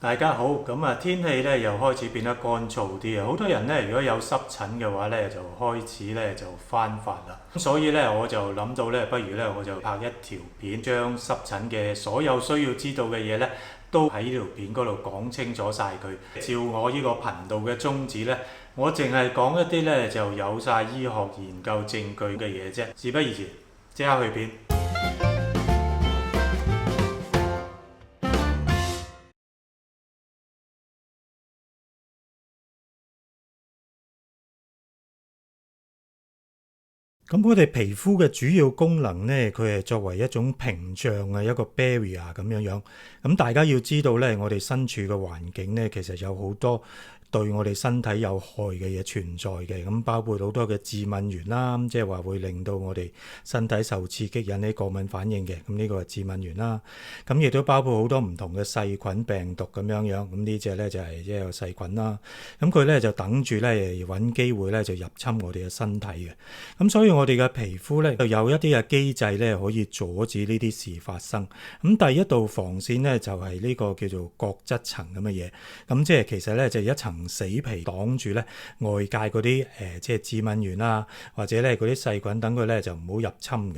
大家好，咁天氣咧又開始變得乾燥啲啊！好多人咧如果有濕疹嘅話咧，就開始咧就翻發啦。咁所以咧我就諗到咧，不如咧我就拍一條片，將濕疹嘅所有需要知道嘅嘢咧，都喺呢條片嗰度講清楚晒佢。照我呢個頻道嘅宗旨咧，我淨係講一啲咧就有晒醫學研究證據嘅嘢啫。事不宜遲，即刻去片。咁我哋皮膚嘅主要功能呢，佢係作為一種屏障嘅一個 barrier 咁樣樣。咁大家要知道呢，我哋身處嘅環境呢，其實有好多對我哋身體有害嘅嘢存在嘅。咁包括好多嘅致敏原啦，即係話會令到我哋身體受刺激引起過敏反應嘅。咁呢個係致敏原啦。咁亦都包括好多唔同嘅細菌病毒咁樣樣。咁呢隻呢就係一個細菌啦。咁佢呢就等住呢揾機會呢就入侵我哋嘅身體嘅。咁所以我哋嘅皮膚呢就有一啲嘅機制呢可以阻止呢啲事發生。咁第一道防線呢就係呢個叫做角質層咁嘅嘢。咁即係其實呢就係一層死皮擋住咧外界嗰啲即係致敏原啦，或者咧嗰啲細菌，等佢咧就唔好入侵嘅。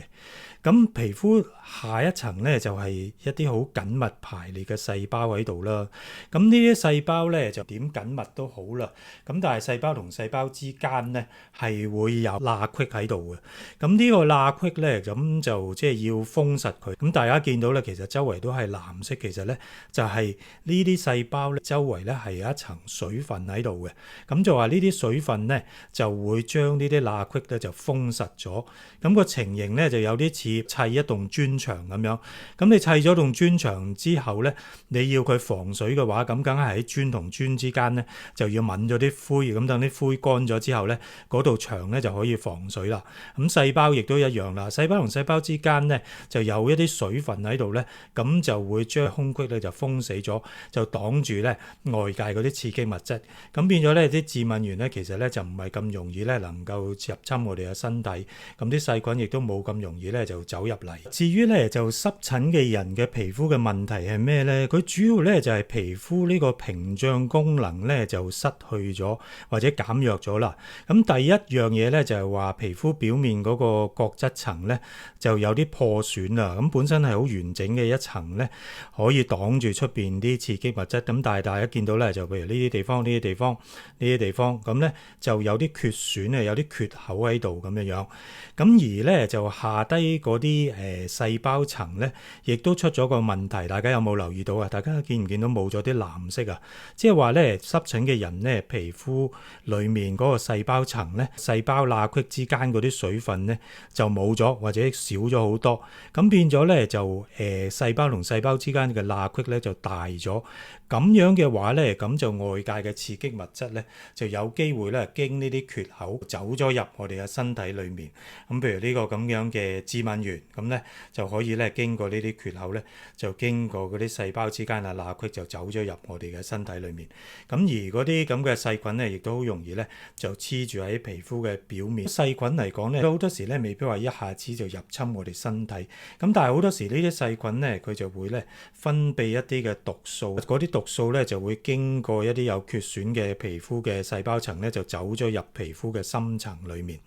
咁皮膚下一層咧就係一啲好緊密排列嘅細胞喺度啦。咁呢啲細胞咧就點緊密都好啦。咁但係細胞同細胞之間咧係會有罅隙喺度嘅。咁呢個罅隙咧咁就即係要封實佢。咁大家見到咧，其實周圍都係藍色，其實咧就係呢啲細胞咧周圍咧係有一層水分喺度嘅。咁就話呢啲水分咧就會將呢啲罅隙咧就封實咗。咁個情形咧就有啲似砌一棟磚牆咁樣。咁你砌咗棟磚牆之後咧，你要佢防水嘅話，咁梗係喺磚同磚之間咧就要抿咗啲灰，咁等啲灰乾咗之後咧，嗰道牆咧就可以防水啦。咁細胞亦都一樣啦，細胞同細胞之間咧就有一啲水分喺度咧，咁就會將空隙咧就封死咗，就擋住咧外界嗰啲刺激物質。咁變咗咧啲致敏原咧，其實咧就唔係咁容易咧能夠入侵我哋嘅身體。咁啲細菌亦都冇咁容易咧就走入嚟。至於咧就濕疹嘅人嘅皮膚嘅問題係咩咧？佢主要咧就係皮膚呢個屏障功能咧就失去咗或者減弱咗啦。咁第一樣嘢咧就係話皮膚表面嗰個角質層咧就有啲破損啦。咁本身係好完整嘅一層咧，可以擋住出邊啲刺激物質。咁但係大家見到咧就譬如呢啲地方、呢啲地方、呢啲地方，咁咧就有啲缺損啊，有啲缺口喺度咁樣樣。咁而咧就下低嗰啲細胞層咧，亦都出咗個問題。大家有冇留意到啊？大家見唔見到冇咗啲藍色啊？即係話咧濕疹嘅人咧，皮膚裡面嗰個細胞層咧，細胞罅隙之間嗰啲水分咧就冇咗或者少咗好多。咁變咗咧就細胞同細胞之間嘅罅隙咧就大咗。咁樣嘅話咧，咁就外界嘅刺激物質咧就有機會咧經呢啲缺口走咗入我哋嘅身體裡面。咁譬如呢個咁樣嘅致敏原，咁咧就可以咧經過呢啲缺口咧，就經過嗰啲細胞之間嘅罅隙就走咗入我哋嘅身體裡面。咁而嗰啲咁嘅細菌咧，亦都好容易咧就黐住喺皮膚嘅表面。細菌嚟講咧，好多時咧未必話一下子就入侵我哋身體。咁但係好多時呢啲細菌咧，佢就會咧分泌一啲嘅毒素，嗰啲毒素咧就會經過一啲有缺損嘅皮膚嘅細胞層咧，就走咗入皮膚嘅深層裡面。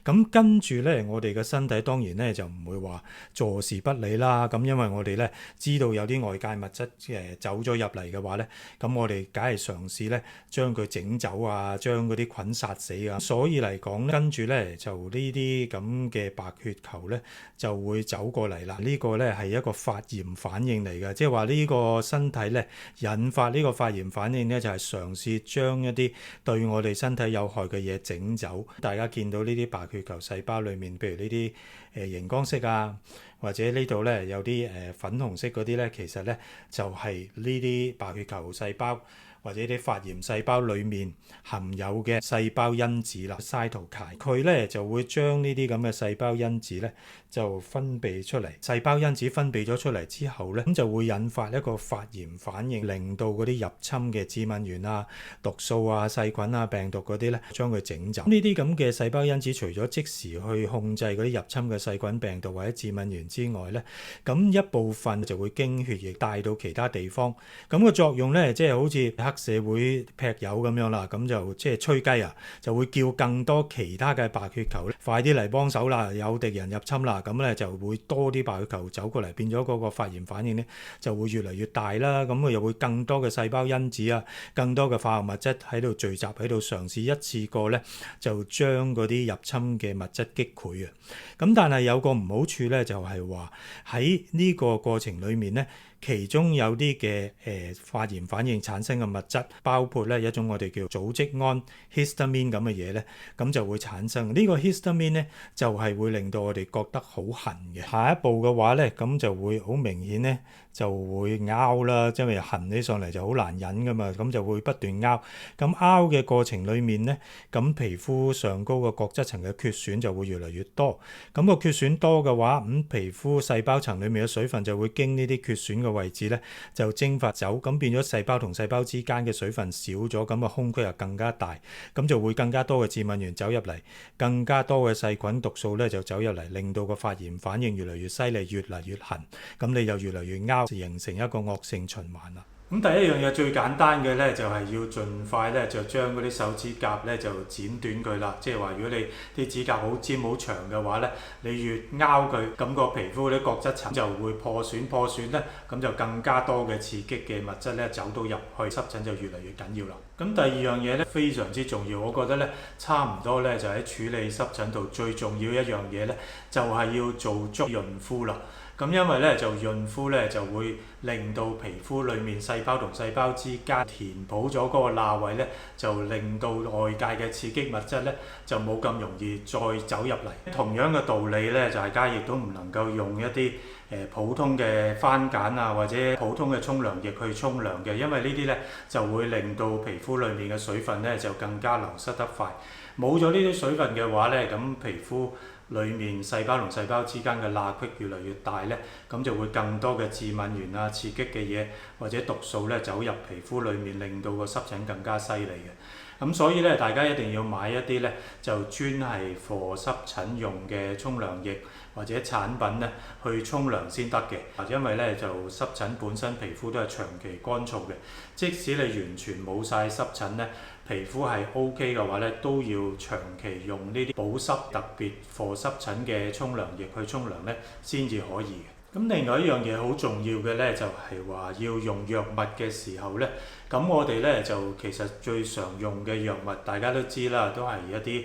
咁跟住咧，我哋嘅身體當然咧就唔會話坐視不理啦。咁因為我哋咧知道有啲外界物質走咗入嚟嘅話咧，咁我哋梗係嘗試咧將佢整走啊，將嗰啲菌殺死啊。所以嚟講咧，跟住咧就呢啲咁嘅白血球咧就會走過嚟啦。呢個咧係一個發炎反應嚟嘅，即係話呢個身體咧引發呢個發炎反應咧，就係嘗試將一啲對我哋身體有害嘅嘢整走。大家見到呢啲白血球細胞裏面，譬如呢啲熒光色啊，或者呢度咧有啲粉紅色嗰啲咧，其實咧就係呢啲白血球細胞或者啲發炎細胞裡面含有嘅細胞因子啦 cytokine， 佢咧就會將呢啲咁嘅細胞因子咧就分泌出嚟。細胞因子分泌咗出嚟之後咧，咁就會引發一個發炎反應，令到嗰啲入侵嘅致敏原啊、毒素啊、細菌啊、病毒嗰啲咧將佢整走。呢啲咁嘅細胞因子除咗即時去控制嗰啲入侵嘅細菌、病毒或者致敏原之外咧，咁一部分就會經血液帶到其他地方。咁個作用咧，即係好似黑社會劈友咁樣啦，咁就即係吹雞啊，就會叫更多其他嘅白血球咧，快啲嚟幫手啦！有敵人入侵啦，咁咧就會多啲白血球走過嚟，變咗嗰個發炎反應咧就會越嚟越大啦。咁佢又會更多嘅細胞因子啊，更多嘅化學物質喺度聚集喺度，嘗試一次過咧就將嗰啲入侵嘅物質擊潰啊。咁但係有個唔好處咧，就係話喺呢個過程裡面咧，其中有啲嘅發炎反應產生嘅物質，包括咧一種我哋叫組織胺 histamine 咁嘅嘢咧，咁就會產生呢個 histamine 咧，就係會令到我哋覺得好痕嘅。下一步嘅話咧，咁就會好明顯咧，就會拗啦，因為痕起上嚟就好難忍噶嘛，咁就會不斷拗。咁拗嘅過程裡面咧，咁皮膚上高個角質層嘅缺損就會越嚟越多。咁個缺損多嘅話，皮膚細胞層裡面嘅水分就會經呢啲缺損嘅位置咧就蒸發走，咁變咗細胞同細胞之間嘅水分少咗，咁個空隙又更加大，咁就會更加多嘅致敏原走入嚟，更加多嘅細菌毒素咧就走入嚟，令到個發炎反應越嚟越犀利，越嚟越痕，咁你就越嚟越拗，形成一個惡性循環啦。咁第一樣嘢最簡單嘅咧，就係要盡快咧就將嗰啲手指甲咧就剪短佢啦。即係話，如果你啲指甲好尖好長嘅話咧，你越拗佢，咁個皮膚啲角質層就會破損咧，咁就更加多嘅刺激嘅物質咧走到入去，濕疹就越嚟越緊要啦。咁第二樣嘢咧非常之重要，我覺得咧差唔多咧就喺處理濕疹度最重要一樣嘢咧，就係要做足潤膚啦。咁因為咧就潤膚咧就會令到皮膚裡面細胞同細胞之間填補咗嗰個罅位咧，就令到外界嘅刺激物質咧就冇咁容易再走入嚟。同樣嘅道理咧，大家亦都唔能夠用一啲普通嘅番梘啊，或者普通嘅沖涼液去沖涼嘅，因為呢啲咧就會令到皮膚裡面嘅水分咧就更加流失得快。冇咗呢啲水分嘅話咧，咁皮膚裡面細胞同細胞之間嘅罅隙越嚟越大咧，咁就會更多嘅致敏原啊、刺激嘅嘢或者毒素咧走入皮膚裡面，令到個濕疹更加犀利嘅。咁所以咧，大家一定要買一啲咧就專係for濕疹用嘅沖涼液或者產品咧去沖涼先得嘅。因為咧就濕疹本身皮膚都係長期乾燥嘅，即使你完全冇晒濕疹咧，皮膚係 OK 嘅話咧，都要長期用呢啲保濕特別for濕疹嘅沖涼液去沖涼咧，先至可以嘅。咁另外一樣嘢好重要嘅咧，就係話要用藥物嘅時候咧，咁我哋咧就其實最常用嘅藥物大家都知啦，都係一啲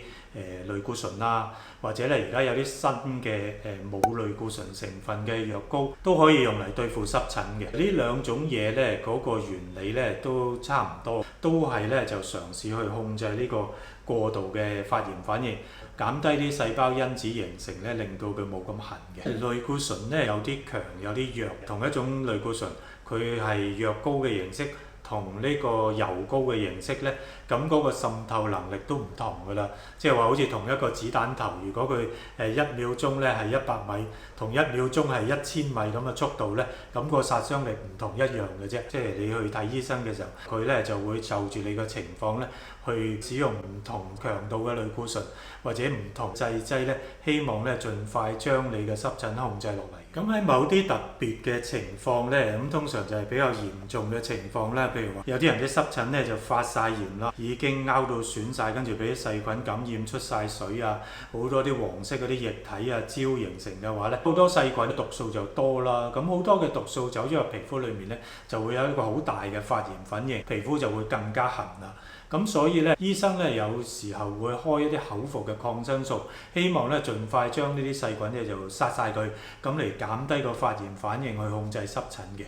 類固醇啦，或者咧而家有啲新嘅冇類固醇成分嘅藥膏都可以用嚟對付濕疹嘅。呢兩種嘢咧嗰個原理咧都差唔多，都係咧就嘗試去控制呢個過度嘅發炎反應，減低啲細胞因子形成咧，令到佢冇咁痕嘅。類固醇咧有啲強有啲弱，同一種類固醇佢係藥膏嘅形式同呢個油膏嘅形式咧，咁嗰個滲透能力都唔同㗎啦。即係話好似同一個子彈頭，如果佢1秒鐘咧係100米，同1秒鐘係1000米咁嘅速度咧，咁個殺傷力唔同一樣嘅啫。即係你去睇醫生嘅時候，佢咧就會就住你嘅情況咧，去使用唔同強度嘅類固醇或者唔同製劑咧，希望咧盡快將你嘅濕疹控制落嚟。咁喺某啲特別嘅情況咧，咁通常就係比較嚴重嘅情況啦。譬如話有啲人啲濕疹咧就發晒炎啦，已經拗到損晒，跟住俾啲細菌感染出晒水啊，好多啲黃色嗰啲液體啊焦形成嘅話咧，好多細菌毒素就多啦。咁好多嘅毒素走咗入皮膚裡面咧，就會有一個好大嘅發炎反應，皮膚就會更加痕啦。咁所以咧，醫生咧有時候會開一啲口服嘅抗生素，希望咧盡快將呢啲細菌咧就殺晒佢，咁嚟減低個發炎反應，去控制濕疹嘅。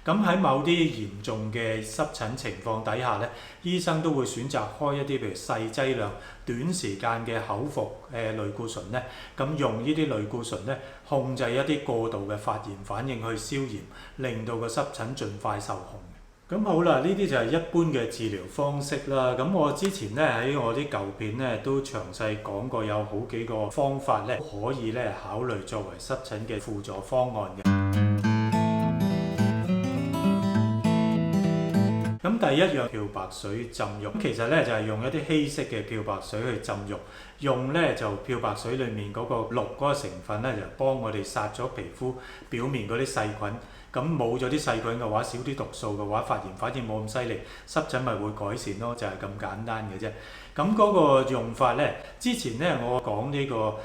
咁喺某啲嚴重嘅濕疹情況底下咧，醫生都會選擇開一啲譬如細劑量、短時間嘅口服類固醇咧，咁用呢啲類固醇咧控制一啲過度嘅發炎反應去消炎，令到個濕疹盡快受控。咁好啦，呢啲就係一般嘅治療方式啦。咁我之前咧喺我啲舊片咧都詳細講過，有好幾個方法咧可以咧考慮作為濕疹嘅輔助方案嘅。咁第一樣漂白水浸浴，其實咧就係用一啲稀釋嘅漂白水去浸浴，用咧就漂白水裡面嗰個氯嗰個成分咧就幫我哋殺咗皮膚表面嗰啲細菌。咁冇咗啲細菌嘅話，少啲毒素嘅話，發炎反應冇咁犀利，濕疹咪會改善咯，就係咁簡單嘅啫。咁嗰個用法咧，之前咧我講呢個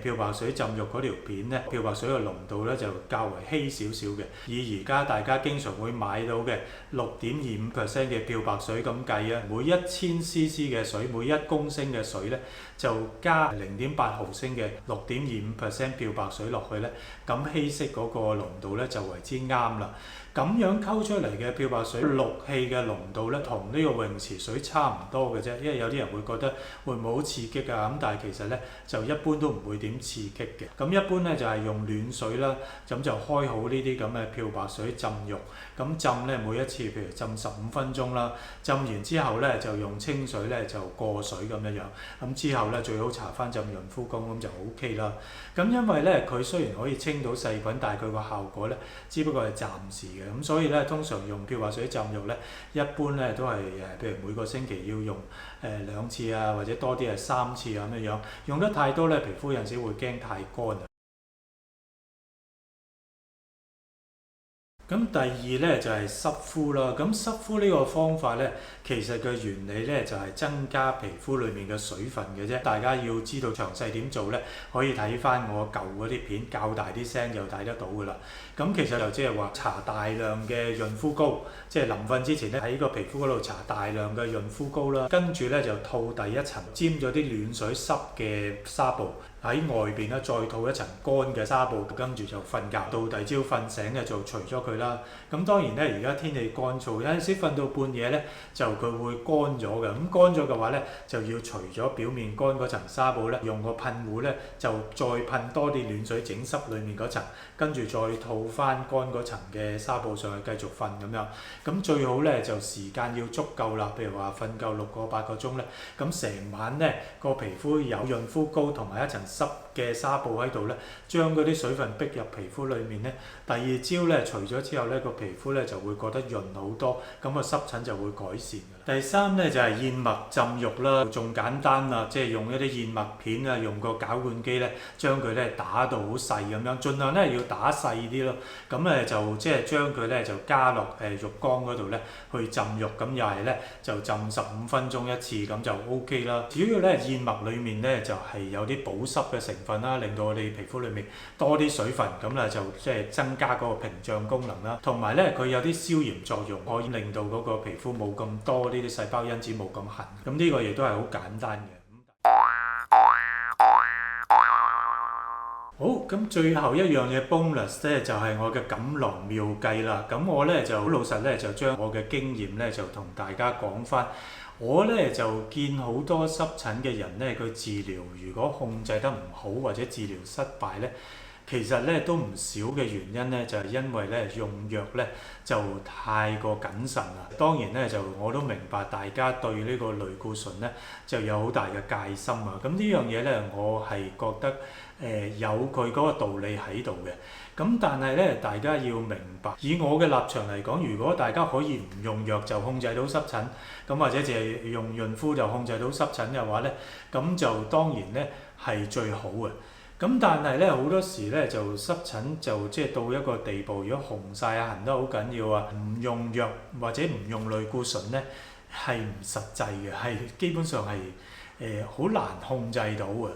漂白水浸浴嗰條片咧，漂白水嘅濃度咧就較為稀少少嘅。以而家大家經常會買到嘅6.25% 嘅漂白水咁計啊，每1000 cc 嘅水，每1公升嘅水咧就加0.8毫升嘅6.25% 漂白水落去咧，咁稀釋嗰個濃度咧就為之啱啦。咁樣溝出嚟嘅漂白水氯氣嘅濃度咧，同呢個泳池水差唔多嘅啫。因為有啲人會覺得會唔會好刺激啊？咁但係其實咧就一般都唔會點刺激嘅。咁一般咧就係用暖水啦，咁就開好呢啲咁嘅漂白水浸浴。咁浸咧每一次譬如浸15分鐘啦，浸完之後咧就用清水咧就過水咁樣樣。咁之後咧最好搽翻浸潤膚膏咁就 OK 啦。咁因為咧佢雖然可以清到細菌，但係佢個效果咧只不過係暫時嘅。咁所以咧，通常用漂白水浸浴咧，一般咧都係譬如每個星期要用2次啊，或者多啲係3次咁樣樣。用得太多咧，皮膚有陣時會驚太乾啊。咁第二咧就係濕敷啦。咁濕敷呢個方法咧，其實嘅原理咧就係增加皮膚裡面嘅水分嘅啫。大家要知道詳細點做咧，可以睇翻我舊嗰啲片，較大啲聲就睇得到噶啦。咁其實就即係話搽大量嘅潤膚膏，即係臨瞓之前咧喺個皮膚嗰度搽大量嘅潤膚膏啦，跟住咧就套第一層沾咗啲暖水濕嘅紗布。喺外邊咧，再套一層乾嘅紗布，跟住就瞓覺。到第二朝瞓醒嘅就除咗佢啦。咁當然咧，而家天氣乾燥，有陣時瞓到半夜咧，就佢會乾咗嘅。咁乾咗嘅話咧，就要除咗表面乾嗰層紗布咧，用個噴壺咧就再噴多啲暖水整濕裡面嗰層，跟住再套翻乾嗰層嘅紗布上去繼續瞓咁樣。咁最好咧就時間要足夠啦，譬如話瞓夠6個8個鐘咧，咁成晚咧個皮膚有潤膚膏同埋一層濕嘅紗布喺度咧，將嗰啲水分逼入皮膚裡面咧，第二朝咧除咗之後咧，個皮膚咧就會覺得潤好多，咁個濕疹就會改善㗎啦。第三咧就係燕麥浸浴啦，仲簡單啦，即係用一啲燕麥片啊，用個攪拌機咧，將佢咧打到好細咁樣，盡量咧要打細啲咯。咁咧就即係將佢咧就加落浴缸嗰度咧去浸浴，咁又係咧就浸15分鐘一次，咁就 OK 啦。主要咧燕麥裡面咧就係有啲保濕嘅成分啦，令到我哋皮膚裡面多啲水分，咁咧就即係增加嗰個屏障功能啦。同埋咧佢有啲消炎作用，可以令到嗰個皮膚冇咁多呢啲細胞因子，冇咁痕。咁呢個亦都係好簡單嘅。好，咁最後一樣嘢 bonus 咧就係我嘅錦囊妙計啦。咁我咧就好老實咧就將我嘅經驗咧就同大家講翻。我咧就見好多濕疹嘅人咧，佢治療如果控制得唔好或者治療失敗咧，其實咧都唔少嘅原因咧，就係因為咧用藥咧就太過謹慎啦。當然咧就我都明白大家對呢個類固醇咧就有好大嘅戒心啊。咁呢樣嘢咧，我係覺得有佢嗰個道理喺度嘅。咁但係咧，大家要明白，以我嘅立場嚟講，如果大家可以唔用藥就控制到濕疹，咁或者淨係用潤膚就控制到濕疹嘅話咧，咁就當然咧係最好嘅。咁但係咧好多時咧就濕疹就即係到一個地步，如果紅晒啊痕得好緊要啊，唔用藥或者唔用類固醇咧係唔實際嘅，係基本上係好難控制到嘅。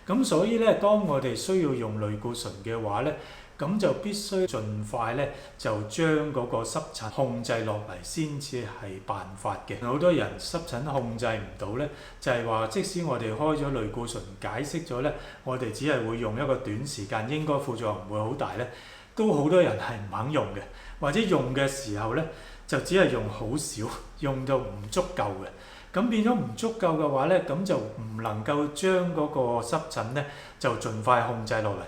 咁所以咧，當我哋需要用類固醇嘅話咧，咁就必須盡快咧就將嗰個濕疹控制落嚟先至係辦法嘅。好多人濕疹控制唔到咧，就係話即使我哋開咗類固醇，解釋咗咧，我哋只係會用一個短時間，應該副作用唔會好大咧，都好多人係唔肯用嘅，或者用嘅時候咧就只係用好少，用到唔足夠嘅。咁變咗唔足夠嘅話咧，咁就唔能夠將嗰個濕疹咧就盡快控制落嚟。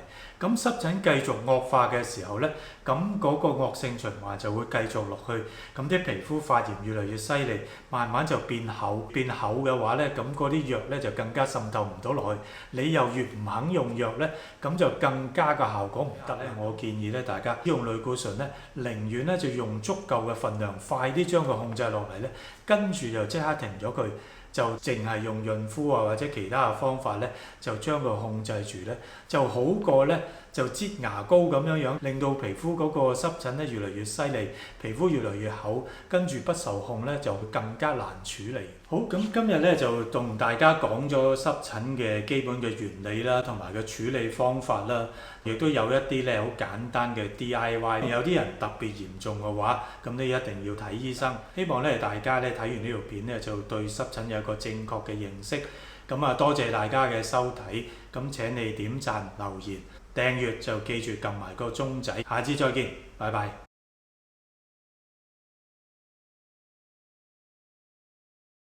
咁濕疹繼續惡化嘅時候咧，咁嗰個惡性循環就會繼續落去，咁啲皮膚發炎越嚟越犀利，慢慢就變厚，變厚嘅話咧，咁嗰啲藥咧就更加滲透唔到落去，你又越唔肯用藥咧，咁就更加嘅效果唔得咧。我建議咧，大家用類固醇咧，寧願咧就用足夠嘅份量，快啲將佢控制落嚟咧，跟住就即刻停咗佢。就淨係用潤膚啊或者其他嘅方法咧，就將佢控制住咧，就好過咧就擠牙膏咁樣，令到皮膚嗰個濕疹咧越嚟越犀利，皮膚越嚟越厚，跟住不受控咧就會更加難處理。好，咁今日咧就同大家講咗濕疹嘅基本嘅原理啦，同埋嘅處理方法啦，亦都有一啲咧好簡單嘅 DIY。有啲人特別嚴重嘅話，咁你一定要睇醫生。希望咧大家咧睇完呢條片咧就對濕疹有個正確嘅認識。咁啊，多謝大家嘅收睇，咁請你點讚、留言、訂閱，就記住撳埋個鐘仔。下次再見，拜拜。